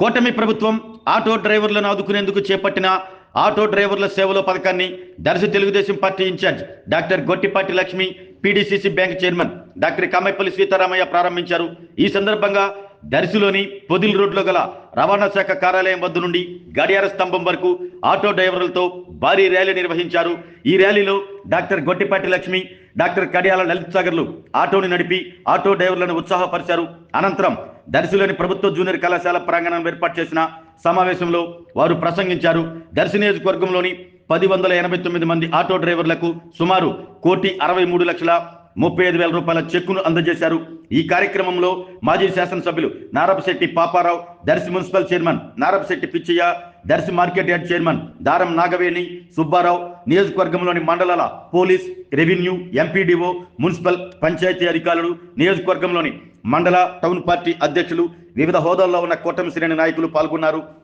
కూటమి ప్రభుత్వం ఆటో డ్రైవర్లను ఆదుకునేందుకు చేపట్టిన ఆటో డ్రైవర్ల సేవలో పథకాన్ని Darsi Telugu Desam party in charge doctor Gottipati Lakshmi, PDCC bank chairman doctor Kammapalli Sitaramaiah ప్రారంభించారు. ఈ సందర్భంగా దర్శిలోని పొదిల్ రోడ్లో గల రవాణా శాఖ కార్యాలయం వద్ద నుండి గడియార స్తంభం వరకు ఆటో డ్రైవర్లతో భారీ ర్యాలీ నిర్వహించారు. ఈ ర్యాలీలో డాక్టర్ గొట్టిపాటి లక్ష్మి, డాక్టర్ కడియాల లలిత్ సాగర్లు ఆటోని నడిపి ఆటో డ్రైవర్లను ఉత్సాహపరిచారు. అనంతరం దర్శిలోని ప్రభుత్వ జూనియర్ కళాశాల ప్రాంగణం ఏర్పాటు చేసిన సమావేశంలో వారు ప్రసంగించారు. దర్శి నియోజకవర్గంలోని 1089 మంది ఆటో డ్రైవర్లకు సుమారు 1,63,35,000 రూపాయల చెక్కును అందజేశారు. ఈ కార్యక్రమంలో మాజీ శాసనసభ్యులు Narapasetti Paparao, Darsi municipal chairman Narapasetti Pichaiah, Darsi market yard chairman Daram Nagaveni Subbarao, నియోజకవర్గంలోని మండలాల police, revenue, MPDO, municipal, panchayat అధికారులు, నియోజకవర్గంలోని మండల, టౌన్ పార్టీ అధ్యక్షులు, వివిధ హోదాల్లో ఉన్న కూటమి శ్రేణి నాయకులు పాల్గొన్నారు.